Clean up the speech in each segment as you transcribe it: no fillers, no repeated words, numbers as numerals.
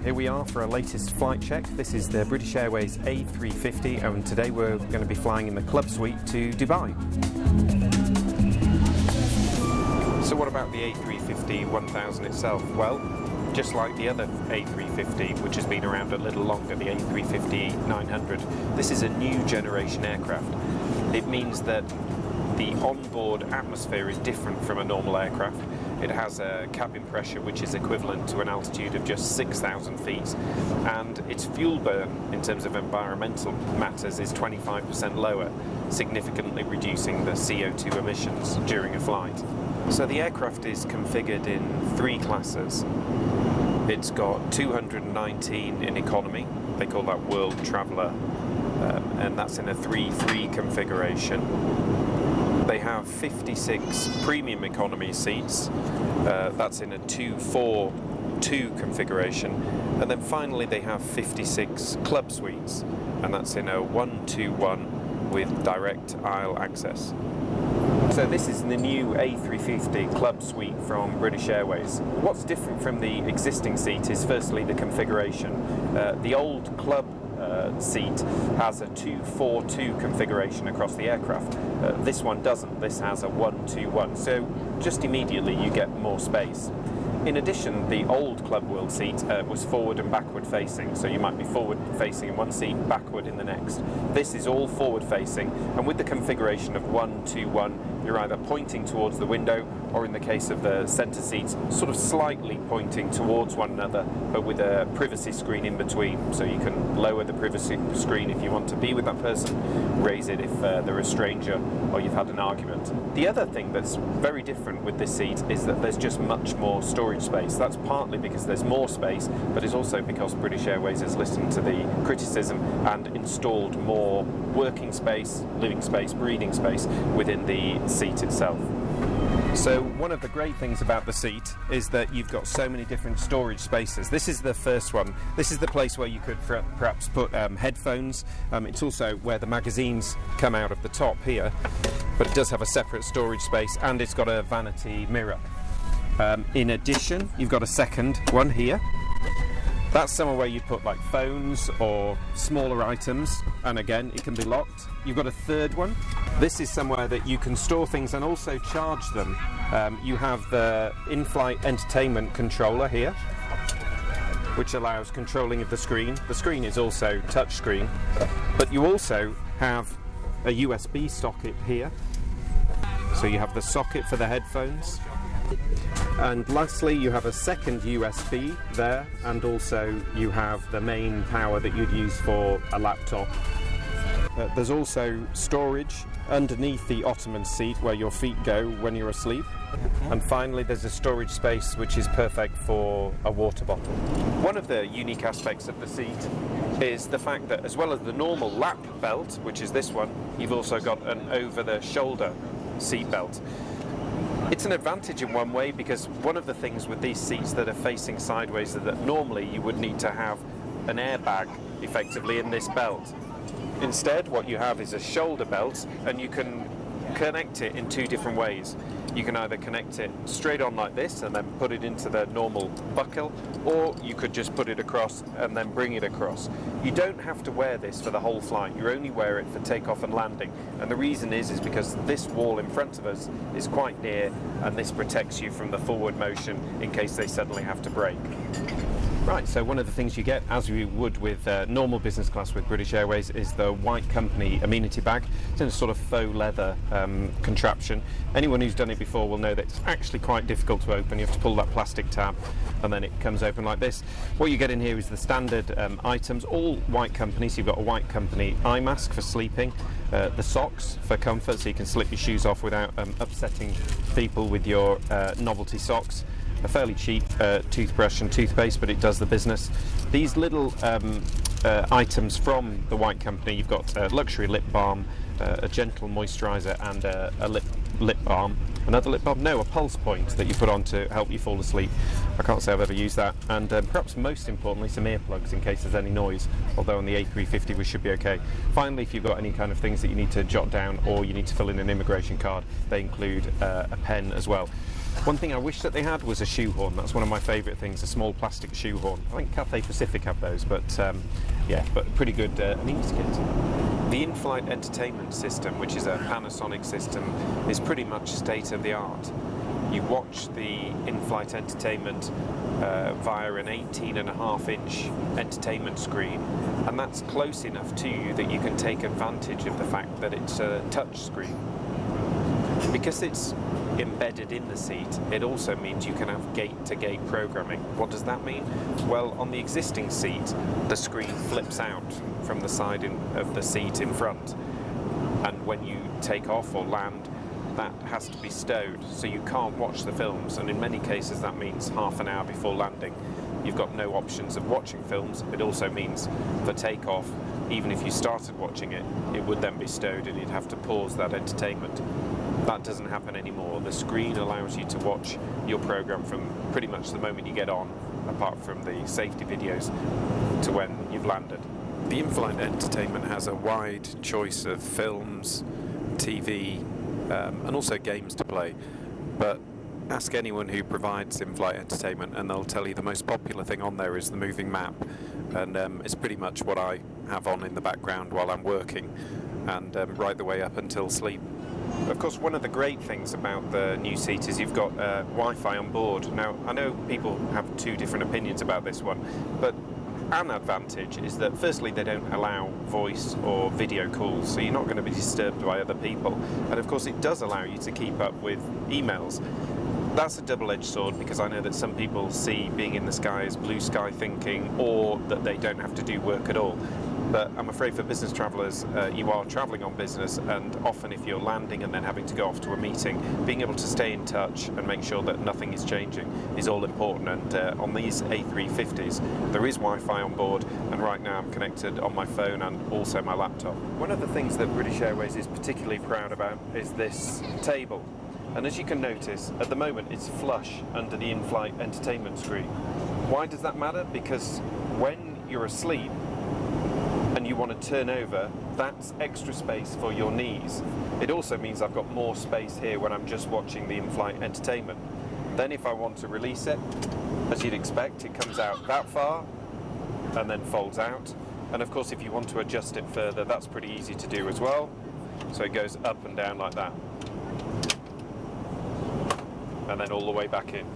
Here we are for our latest flight check. This is the British Airways A350 and today we're going to be flying in the Club Suite to Dubai. So what about the A350 1000 itself? Well, just like the other A350, which has been around a little longer, the A350 900, this is a new generation aircraft. It means that the onboard atmosphere is different from a normal aircraft. It has a cabin pressure which is equivalent to an altitude of just 6,000 feet, and its fuel burn in terms of environmental matters is 25% lower, significantly reducing the CO2 emissions during a flight. So the aircraft is configured in 3 classes. It's got 219 in economy, they call that World Traveller, and that's in a 3-3 configuration. They have 56 premium economy seats, that's in a 2-4-2 configuration, and then finally they have 56 club suites, and that's in a 1-2-1 with direct aisle access. So this is the new A350 Club Suite from British Airways. What's different from the existing seat is firstly the configuration. The old Club seat has a 2-4-2 configuration across the aircraft. This one doesn't. This has a 1-2-1. So just immediately you get more space. In addition, the old Club World seat was forward and backward facing, so you might be forward facing in one seat, backward in the next. This is all forward facing, and with the configuration of 1-2-1, you're either pointing towards the window, or in the case of the centre seats, sort of slightly pointing towards one another, but with a privacy screen in between, so you can lower the privacy screen if you want to be with that person, raise it if they're a stranger or you've had an argument. The other thing that's very different with this seat is that there's just much more storage space. That's partly because there's more space, but it's also because British Airways has listened to the criticism and installed more working space, living space, breathing space within the seat itself. So one of the great things about the seat is that you've got so many different storage spaces. This is the first one. This is the place where you could perhaps put headphones. It's also where the magazines come out of the top here, but it does have a separate storage space, and it's got a vanity mirror. In addition, you've got a second one here. That's somewhere where you put like phones or smaller items, and again it can be locked. You've got a third one. This is somewhere that you can store things and also charge them. You have the in-flight entertainment controller here, which allows controlling of the screen. The screen is also touch screen, but you also have a USB socket here. So you have the socket for the headphones. And lastly, you have a second USB there, and also you have the main power that you'd use for a laptop. There's also storage underneath the ottoman seat where your feet go when you're asleep. And finally, there's a storage space which is perfect for a water bottle. One of the unique aspects of the seat is the fact that, as well as the normal lap belt, which is this one, you've also got an over-the-shoulder seat belt. It's an advantage in one way, because one of the things with these seats that are facing sideways is that normally you would need to have an airbag effectively in this belt. Instead, what you have is a shoulder belt, and you can connect it in 2 different ways. You can either connect it straight on like this and then put it into the normal buckle, or you could just put it across and then bring it across. You don't have to wear this for the whole flight. You only wear it for takeoff and landing, and the reason is because this wall in front of us is quite near, and this protects you from the forward motion in case they suddenly have to brake. Right, so one of the things you get, as you would with normal business class with British Airways, is the white company amenity bag. It's in a sort of faux leather contraption. Anyone who's done it before will know that it's actually quite difficult to open. You have to pull that plastic tab, and then it comes open like this. What you get in here is the standard items, all white company. So you've got a white company eye mask for sleeping, the socks for comfort, so you can slip your shoes off without upsetting people with your novelty socks. A fairly cheap toothbrush and toothpaste, but it does the business. These little items from the white company, you've got luxury lip balm, a gentle moisturizer, and a lip balm. Another lip balm? No, a pulse point that you put on to help you fall asleep. I can't say I've ever used that. And perhaps most importantly, some earplugs in case there's any noise, although on the A350 we should be okay. Finally, if you've got any kind of things that you need to jot down or you need to fill in an immigration card, they include a pen as well. One thing I wish that they had was a shoehorn. That's one of my favourite things, a small plastic shoehorn. I think Cathay Pacific have those, but yeah, but pretty good and easy to get to. The in-flight entertainment system, which is a Panasonic system, is pretty much state of the art. You watch the in-flight entertainment via an 18.5-inch entertainment screen, and that's close enough to you that you can take advantage of the fact that it's a touch screen. Because it's embedded in the seat, it also means you can have gate-to-gate programming. What does that mean? Well, on the existing seat, the screen flips out from the side of the seat in front, and when you take off or land, that has to be stowed, so you can't watch the films, and in many cases that means half an hour before landing you've got no options of watching films. It also means for takeoff, even if you started watching it, it would then be stowed and you'd have to pause that entertainment. That doesn't happen anymore. The screen allows you to watch your program from pretty much the moment you get on, apart from the safety videos, to when you've landed. The in-flight entertainment has a wide choice of films, TV, and also games to play, but ask anyone who provides in-flight entertainment and they'll tell you the most popular thing on there is the moving map, and it's pretty much what I have on in the background while I'm working, and right the way up until sleep. Of course, one of the great things about the new seat is you've got Wi-Fi on board. Now, I know people have two different opinions about this one, but an advantage is that firstly they don't allow voice or video calls, so you're not going to be disturbed by other people, and of course it does allow you to keep up with emails. That's a double-edged sword, because I know that some people see being in the sky as blue sky thinking, or that they don't have to do work at all. But I'm afraid for business travellers, you are travelling on business, and often if you're landing and then having to go off to a meeting, being able to stay in touch and make sure that nothing is changing is all important. And on these A350s, there is Wi-Fi on board, and right now I'm connected on my phone and also my laptop. One of the things that British Airways is particularly proud about is this table. And as you can notice, at the moment it's flush under the in-flight entertainment screen. Why does that matter? Because when you're asleep and you want to turn over, that's extra space for your knees. It also means I've got more space here when I'm just watching the in-flight entertainment. Then if I want to release it, as you'd expect, it comes out that far and then folds out. And of course if you want to adjust it further, that's pretty easy to do as well. So it goes up and down like that, and then all the way back in.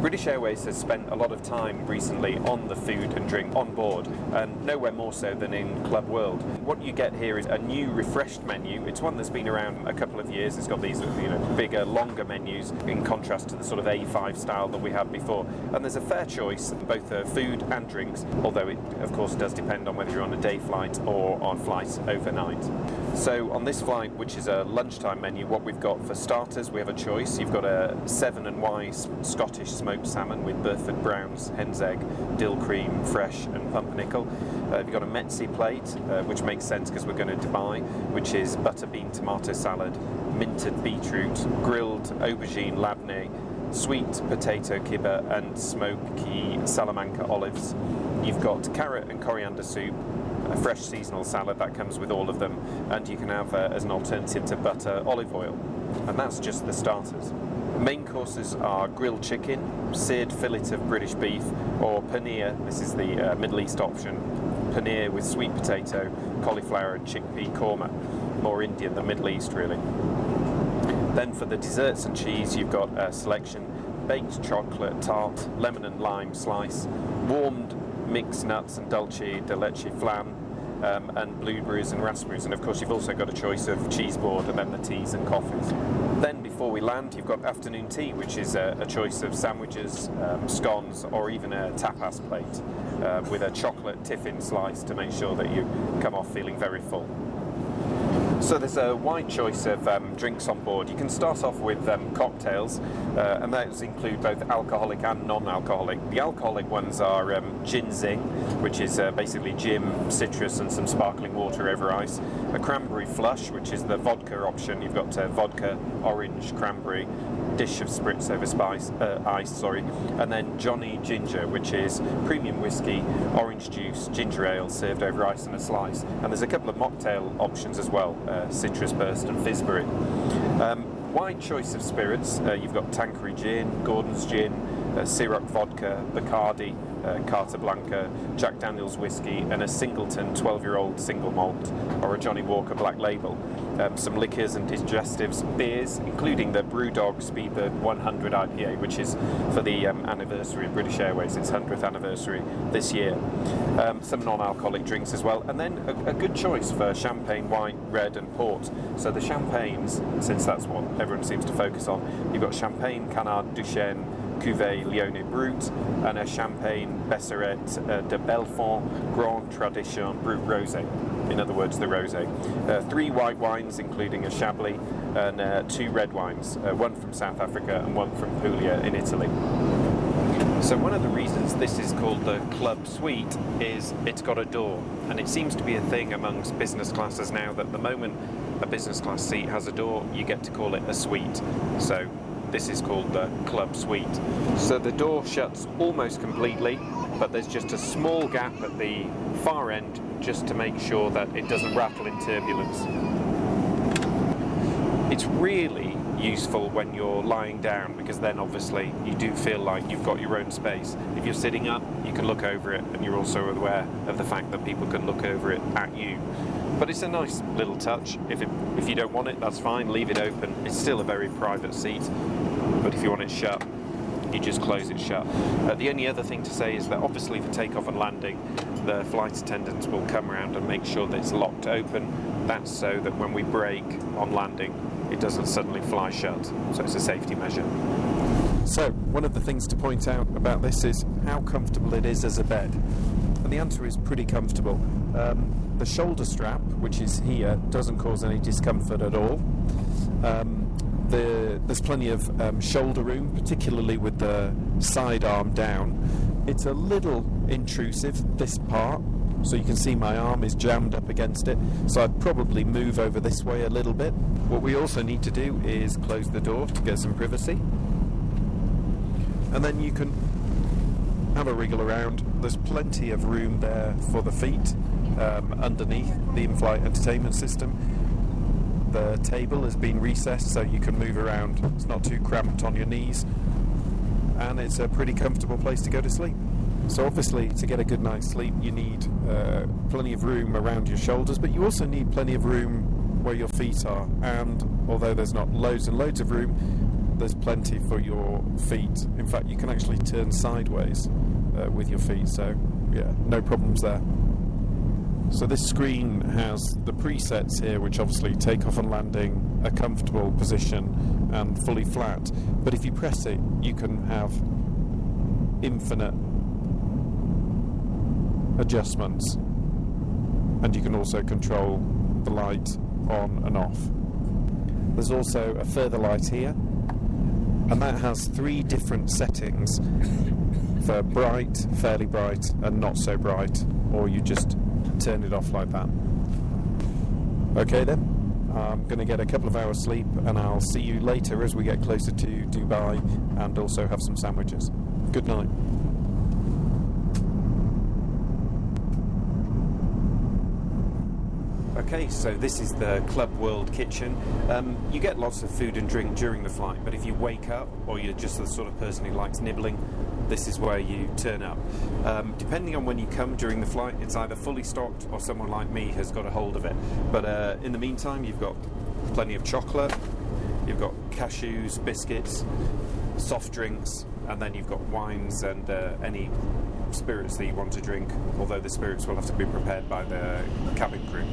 British Airways has spent a lot of time recently on the food and drink on board, and nowhere more so than in Club World. What you get here is a new refreshed menu. It's one that's been around a couple of years. It's got these bigger, longer menus in contrast to the sort of A5 style that we had before. And there's a fair choice, both food and drinks, although it of course does depend on whether you're on a day flight or on flights overnight. So on this flight, which is a lunchtime menu, what we've got for starters, we have a choice. You've got a 7&Y Scottish smoked salmon with Burford Browns, hen's egg, dill cream, fresh and pumpernickel. You've got a Metzi plate, which makes sense because we're going to Dubai, which is butter bean tomato salad, minted beetroot, grilled aubergine labneh, sweet potato kibbe and smoky Salamanca olives. You've got carrot and coriander soup, a fresh seasonal salad that comes with all of them, and you can have as an alternative to butter, olive oil, and that's just the starters. Main courses are grilled chicken, seared fillet of British beef, or paneer. This is the Middle East option. Paneer with sweet potato, cauliflower and chickpea korma. More Indian than Middle East, really. Then for the desserts and cheese, you've got a selection: baked chocolate tart, lemon and lime slice, warmed mixed nuts and dulce de leche flan, and blueberries and raspberries, and of course you've also got a choice of cheese board and then the teas and coffees. Then before we land, you've got afternoon tea, which is a choice of sandwiches, scones, or even a tapas plate with a chocolate tiffin slice to make sure that you come off feeling very full. So there's a wide choice of drinks on board. You can start off with cocktails, and those include both alcoholic and non-alcoholic. The alcoholic ones are ginseng, which is basically gin, citrus and some sparkling water over ice, a cranberry flush, which is the vodka option. You've got vodka, orange, cranberry, dish of spritz over ice, and then Johnny Ginger, which is premium whiskey, orange juice, ginger ale served over ice and a slice. And there's a couple of mocktail options as well, citrus burst and fizzberry. Wide choice of spirits. You've got Tanqueray gin, Gordon's gin, Ciroc vodka, Bacardi, Carta Blanca, Jack Daniel's whiskey, and a Singleton 12-year-old single malt, or a Johnny Walker Black Label. Some liquors and digestives, beers, including the Brewdog Speedbird 100 IPA, which is for the anniversary of British Airways, its 100th anniversary this year. Some non-alcoholic drinks as well, and then a good choice for champagne, white, red and port. So the champagnes, since that's what everyone seems to focus on, you've got Champagne Canard Duchesne Cuvée Lyonnais Brut, and a Champagne Besseret de Belfond Grand Tradition Brut Rosé. In other words, the rosé. 3 white wines, including a Chablis, and 2 red wines, one from South Africa and one from Puglia in Italy. So one of the reasons this is called the Club Suite is it's got a door, and it seems to be a thing amongst business classes now that the moment a business class seat has a door, you get to call it a suite. So this is called the Club Suite. So the door shuts almost completely, but there's just a small gap at the far end just to make sure that it doesn't rattle in turbulence. It's really useful when you're lying down, because then obviously you do feel like you've got your own space. If you're sitting up, you can look over it, and you're also aware of the fact that people can look over it at you. But it's a nice little touch. If you don't want it, that's fine, leave it open. It's still a very private seat, but if you want it shut, you just close it shut. The only other thing to say is that obviously for takeoff and landing, the flight attendants will come around and make sure that it's locked open. That's so that when we brake on landing, it doesn't suddenly fly shut. So it's a safety measure. So one of the things to point out about this is how comfortable it is as a bed. And the answer is pretty comfortable. The shoulder strap, which is here, doesn't cause any discomfort at all. There's plenty of shoulder room, particularly with the side arm down. It's a little intrusive, this part, so you can see my arm is jammed up against it, so I'd probably move over this way a little bit. What we also need to do is close the door to get some privacy, and then you can have a wriggle around. There's plenty of room there for the feet underneath the in-flight entertainment system. The table has been recessed so you can move around. It's not too cramped on your knees, and it's a pretty comfortable place to go to sleep. So obviously to get a good night's sleep you need plenty of room around your shoulders, but you also need plenty of room where your feet are, and although there's not loads and loads of room, there's plenty for your feet. In fact, you can actually turn sideways with your feet, so yeah, no problems there. So this screen has the presets here, which obviously takeoff and landing, a comfortable position and fully flat, but if you press it you can have infinite adjustments, and you can also control the light on and off. There's also a further light here, and that has 3 different settings for bright, fairly bright and not so bright, or you just turn it off like that. Okay then, I'm going to get a couple of hours sleep, and I'll see you later as we get closer to Dubai and also have some sandwiches. Good night. Okay, so this is the Club World kitchen. You get lots of food and drink during the flight, but if you wake up or you're just the sort of person who likes nibbling, this is where you turn up. Depending on when you come during the flight, it's either fully stocked or someone like me has got a hold of it. But in the meantime, you've got plenty of chocolate, you've got cashews, biscuits, soft drinks, and then you've got wines and any spirits that you want to drink, although the spirits will have to be prepared by the cabin crew.